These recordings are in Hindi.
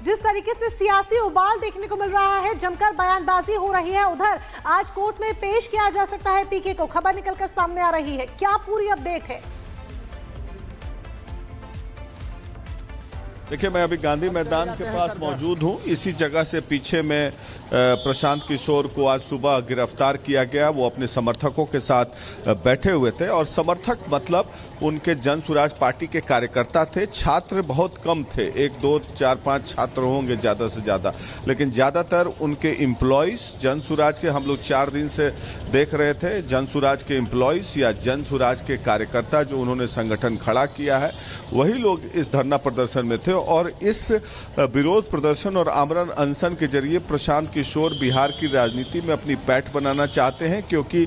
जिस तरीके से सियासी उबाल देखने को मिल रहा है, जमकर बयानबाजी हो रही है, उधर आज कोर्ट में पेश किया जा सकता है पीके को, खबर निकलकर सामने आ रही है। क्या पूरी अपडेट है? देखिए, मैं अभी गांधी मैदान के पास मौजूद हूं। इसी जगह से पीछे में प्रशांत किशोर को आज सुबह गिरफ्तार किया गया। वो अपने समर्थकों के साथ बैठे हुए थे और समर्थक मतलब उनके जन सुराज पार्टी के कार्यकर्ता थे। छात्र बहुत कम थे, 1, 2, 4, 5 छात्र होंगे ज्यादा से ज्यादा, लेकिन ज्यादातर उनके एम्प्लॉइज जन सुराज के, हम लोग 4 दिन से देख रहे थे, जन सुराज के एम्प्लॉइज या जन सुराज के कार्यकर्ता जो उन्होंने संगठन खड़ा किया है, वही लोग इस धरना प्रदर्शन में थे। और इस विरोध प्रदर्शन और आमरण अनशन के जरिए प्रशांत किशोर बिहार की राजनीति में अपनी पैठ बनाना चाहते हैं, क्योंकि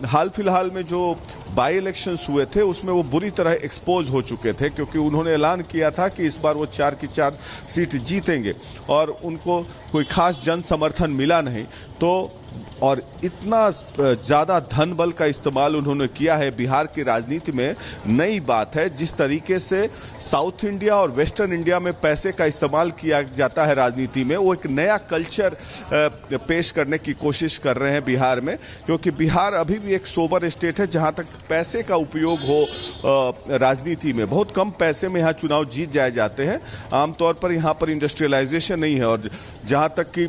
हाल फिलहाल में जो बाई इलेक्शंस हुए थे उसमें वो बुरी तरह एक्सपोज हो चुके थे, क्योंकि उन्होंने ऐलान किया था कि इस बार वो 4 की 4 सीट जीतेंगे और उनको कोई खास जन समर्थन मिला नहीं। तो और इतना ज्यादा धन बल का इस्तेमाल उन्होंने किया है बिहार की राजनीति में, नई बात है। जिस तरीके से साउथ इंडिया और वेस्टर्न इंडिया में पैसे का इस्तेमाल किया जाता है राजनीति में, वो एक नया कल्चर पेश करने की कोशिश कर रहे हैं बिहार में, क्योंकि बिहार अभी भी एक सोबर स्टेट है जहां तक पैसे का उपयोग हो राजनीति में। बहुत कम पैसे में यहाँ चुनाव जीत जाए जाते हैं। आमतौर पर यहाँ पर इंडस्ट्रियलाइजेशन नहीं है। और जहां तक कि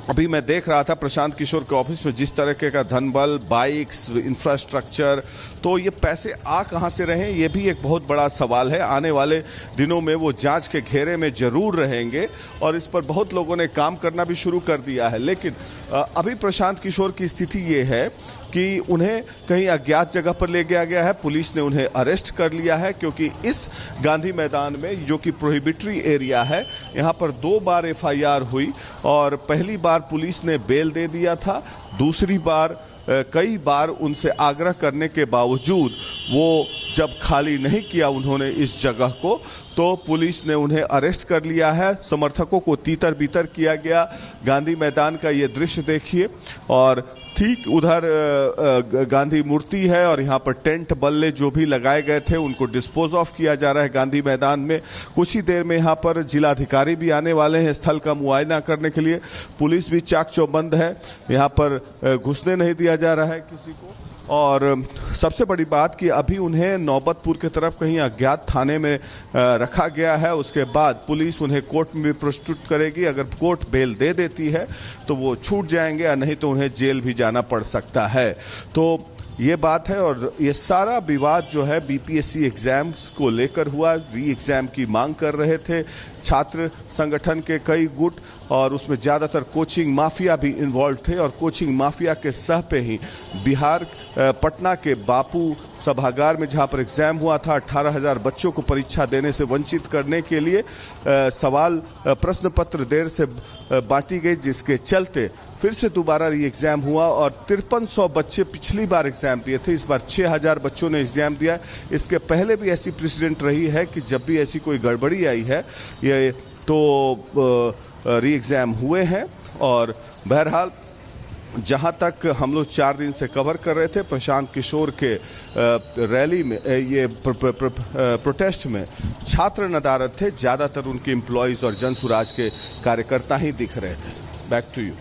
अभी मैं देख रहा था प्रशांत किशोर के ऑफिस में जिस तरह का धन बल, बाइक्स, इंफ्रास्ट्रक्चर, तो ये पैसे आ कहां से रहे, ये भी एक बहुत बड़ा सवाल है। आने वाले दिनों में वो जांच के घेरे में जरूर रहेंगे और इस पर बहुत लोगों ने काम करना भी शुरू कर दिया है। लेकिन अभी प्रशांत किशोर की स्थिति ये है कि उन्हें कहीं अज्ञात जगह पर ले गया गया है। पुलिस ने उन्हें अरेस्ट कर लिया है, क्योंकि इस गांधी मैदान में, जो कि प्रोहिबिटरी एरिया है, यहाँ पर 2 बार एफआईआर हुई और पहली बार पुलिस ने बेल दे दिया था, दूसरी बार कई बार उनसे आग्रह करने के बावजूद वो जब खाली नहीं किया उन्होंने इस जगह को, तो पुलिस ने उन्हें अरेस्ट कर लिया है। समर्थकों को तीतर बीतर किया गया। गांधी मैदान का ये दृश्य देखिए और ठीक उधर गांधी मूर्ति है और यहाँ पर टेंट बल्ले जो भी लगाए गए थे उनको डिस्पोज ऑफ किया जा रहा है गांधी मैदान में। कुछ ही देर में यहाँ पर जिलाधिकारी भी आने वाले हैं स्थल का मुआयना करने के लिए। पुलिस भी चाक चौबंद है, यहाँ पर घुसने नहीं दिया जा रहा है किसी को। और सबसे बड़ी बात कि अभी उन्हें नौबतपुर की तरफ कहीं अज्ञात थाने में रखा गया है। उसके बाद पुलिस उन्हें कोर्ट में भी प्रस्तुत करेगी। अगर कोर्ट बेल दे देती है तो वो छूट जाएंगे, या नहीं तो उन्हें जेल भी जाना पड़ सकता है। तो ये बात है। और ये सारा विवाद जो है बीपीएससी एग्जाम्स को लेकर हुआ। री एग्जाम की मांग कर रहे थे छात्र संगठन के कई गुट, और उसमें ज्यादातर कोचिंग माफिया भी इन्वॉल्व थे। और कोचिंग माफिया के सह पे ही बिहार पटना के बापू सभागार में, जहां पर एग्जाम हुआ था, 18,000 बच्चों को परीक्षा देने से वंचित करने के लिए सवाल प्रश्न पत्र देर से बांटी गई, जिसके चलते फिर से दोबारा री एग्जाम हुआ। और 5300 बच्चे पिछली बार एग्जाम दिए थे, इस बार 6000 बच्चों ने एग्जाम दिया। इसके पहले भी ऐसी प्रेसिडेंट रही है कि जब भी ऐसी कोई गड़बड़ी आई है ये तो री एग्जाम हुए हैं। और बहरहाल जहां तक हम लोग 4 दिन से कवर कर रहे थे, प्रशांत किशोर के रैली में, ये प्रोटेस्ट में छात्र नदारद थे, ज्यादातर उनके एम्प्लॉइज और जन सुराज के कार्यकर्ता ही दिख रहे थे। Back to you.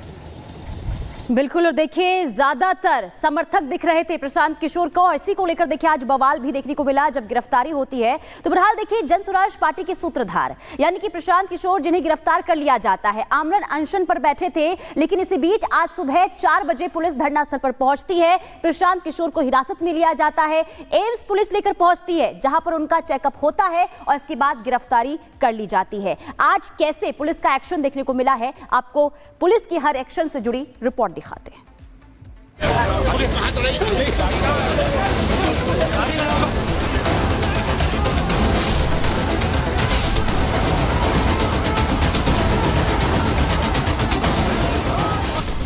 बिल्कुल, और देखिए ज्यादातर समर्थक दिख रहे थे प्रशांत किशोर को। इसी को लेकर देखिए आज बवाल भी देखने को मिला जब गिरफ्तारी होती है। तो बहरहाल देखिए जन सुराज पार्टी के सूत्रधार यानी कि प्रशांत किशोर, जिन्हें गिरफ्तार कर लिया जाता है, आमरण अनशन पर बैठे थे। लेकिन इसी बीच आज सुबह 4 बजे पुलिस धरनास्थल पर पहुंचती है। प्रशांत किशोर को हिरासत में लिया जाता है। एम्स पुलिस लेकर पहुंचती है, जहां पर उनका चेकअप होता है और इसके बाद गिरफ्तारी कर ली जाती है। आज कैसे पुलिस का एक्शन देखने को मिला है, आपको पुलिस की हर एक्शन से जुड़ी रिपोर्ट दिखाते हैं।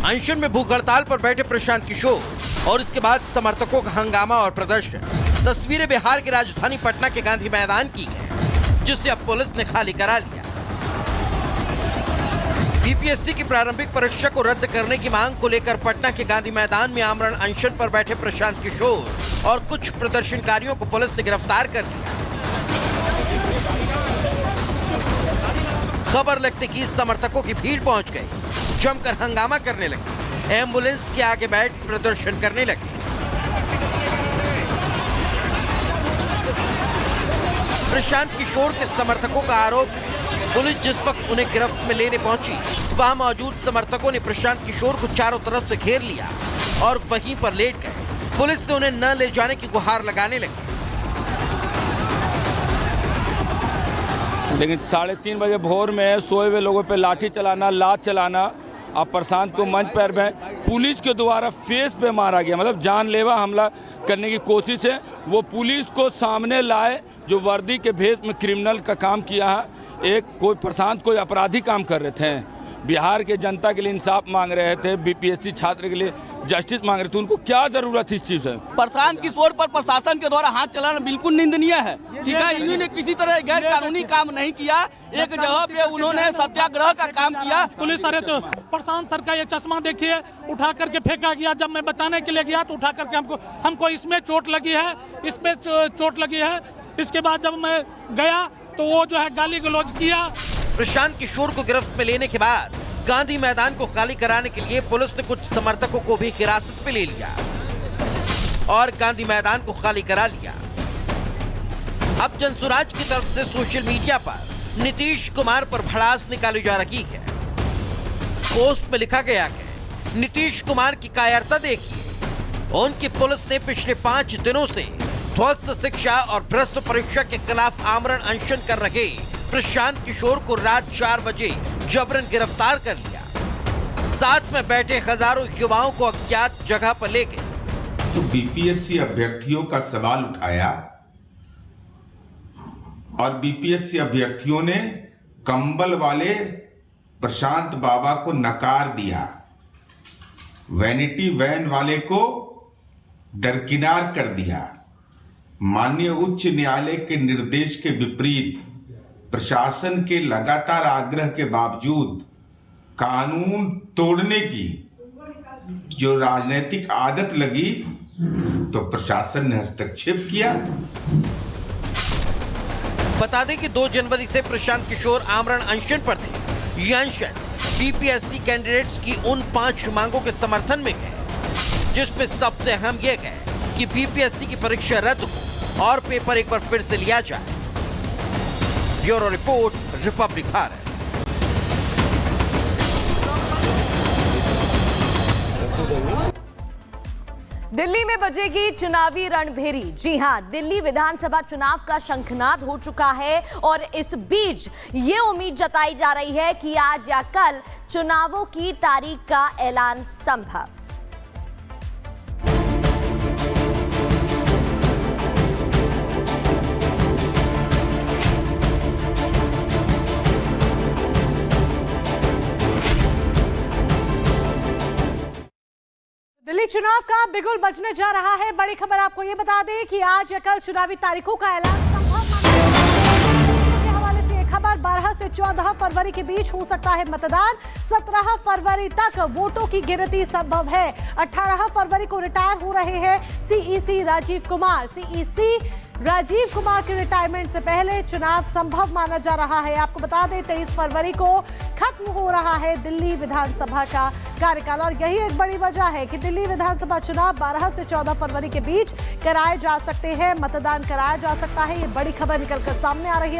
अनशन में भूख हड़ताल पर बैठे प्रशांत किशोर और इसके बाद समर्थकों का हंगामा और प्रदर्शन। तस्वीरें बिहार की राजधानी पटना के गांधी मैदान की है, जिसे अब पुलिस ने खाली करा लिया। बीपीएससी की प्रारंभिक परीक्षा को रद्द करने की मांग को लेकर पटना के गांधी मैदान में आमरण अनशन पर बैठे प्रशांत किशोर और कुछ प्रदर्शनकारियों को पुलिस ने गिरफ्तार कर लिया। खबर लगते ही समर्थकों की भीड़ पहुंच गई, जमकर हंगामा करने लगे, एम्बुलेंस के आगे बैठ प्रदर्शन करने लगे। प्रशांत किशोर के समर्थकों का आरोप है, पुलिस जिस वक्त उन्हें गिरफ्त में लेने पहुंची, वहां मौजूद समर्थकों ने प्रशांत किशोर को चारों तरफ से घेर लिया और वहीं पर लेट गए। पुलिस से उन्हें न ले जाने की गुहार लगाने लगे। लेकिन 3:30 बजे भोर में सोए हुए लोगों पे लाठी चलाना, लात चलाना, अब प्रशांत को मंच पर में पुलिस के द्वारा फेस पे मारा गया, मतलब जानलेवा हमला करने की कोशिश है। वो पुलिस को सामने लाए जो वर्दी के भेष में क्रिमिनल का काम किया है। कोई प्रशांत कोई अपराधी काम कर रहे थे, बिहार के जनता के लिए इंसाफ मांग रहे थे, बीपीएससी छात्र के लिए जस्टिस मांग रहे थे। उनको क्या जरूरत इस चीज है? प्रशांत किशोर पर प्रशासन के द्वारा हाथ चलाना बिल्कुल निंदनीय है। ठीक है, इन्होंने किसी तरह गैर कानूनी काम नहीं किया। एक जगह पे उन्होंने सत्याग्रह का काम किया। पुलिस अरे तो प्रशांत सर का ये चश्मा देखिए उठा करके फेंका गया। जब मैं बचाने के लिए गया तो उठा करके हमको इसमें चोट लगी है, इसमें चोट लगी है। इसके बाद जब मैं गया तो वो जो है गाली गलौज किया। प्रशांत किशोर को गिरफ्त में लेने के बाद गांधी मैदान को खाली कराने के लिए पुलिस ने कुछ समर्थकों को भी हिरासत में ले लिया और गांधी मैदान को खाली करा लिया। अब जनसुराज की तरफ से सोशल मीडिया पर नीतीश कुमार पर भड़ास निकाली जा रही है। पोस्ट में लिखा गया है, नीतीश कुमार की कायरता देखिए। उनकी पुलिस ने पिछले 5 दिनों से ध्वस्त शिक्षा और भ्रष्ट परीक्षा के खिलाफ आमरण अनशन कर रहे प्रशांत किशोर को रात 4 बजे जबरन गिरफ्तार कर लिया। साथ में बैठे हजारों युवाओं को अज्ञात जगह पर ले गए। तो बीपीएससी अभ्यर्थियों का सवाल उठाया और बीपीएससी अभ्यर्थियों ने कंबल वाले प्रशांत बाबा को नकार दिया, वैनिटी वैन वाले को दरकिनार कर दिया। माननीय उच्च न्यायालय के निर्देश के विपरीत प्रशासन के लगातार आग्रह के बावजूद कानून तोड़ने की जो राजनीतिक आदत लगी तो प्रशासन ने हस्तक्षेप किया। बता दें कि 2 जनवरी से प्रशांत किशोर आमरण अनशन पर थे। ये अनशन बीपीएससी कैंडिडेट्स की उन 5 मांगों के समर्थन में है, जिसमें सबसे अहम यह है कि बीपीएससी की परीक्षा रद्द हो और पेपर एक बार फिर से लिया जाए। Bureau report, Republic Bharat. Delhi में बजेगी चुनावी रणभेरी। जी हां, दिल्ली विधानसभा चुनाव का शंखनाद हो चुका है और इस बीच ये उम्मीद जताई जा रही है कि आज या कल चुनावों की तारीख का ऐलान संभव। दिल्ली चुनाव का बिगुल बजने जा रहा है। बड़ी खबर आपको ये बता दें कि आज या कल चुनावी तारीखों का ऐलान संभव के हवाले से ये खबर 12 से 14 फरवरी के बीच हो सकता है मतदान। 17 फरवरी तक वोटों की गिनती संभव है। 18 फरवरी को रिटायर हो रहे हैं सीईसी राजीव कुमार। सीईसी राजीव कुमार के रिटायरमेंट से पहले चुनाव संभव माना जा रहा है। आपको बता दें 23 फरवरी को खत्म हो रहा है दिल्ली विधानसभा का कार्यकाल और यही एक बड़ी वजह है कि दिल्ली विधानसभा चुनाव 12 से 14 फरवरी के बीच कराए जा सकते हैं, मतदान कराया जा सकता है। ये बड़ी खबर निकलकर सामने आ रही है।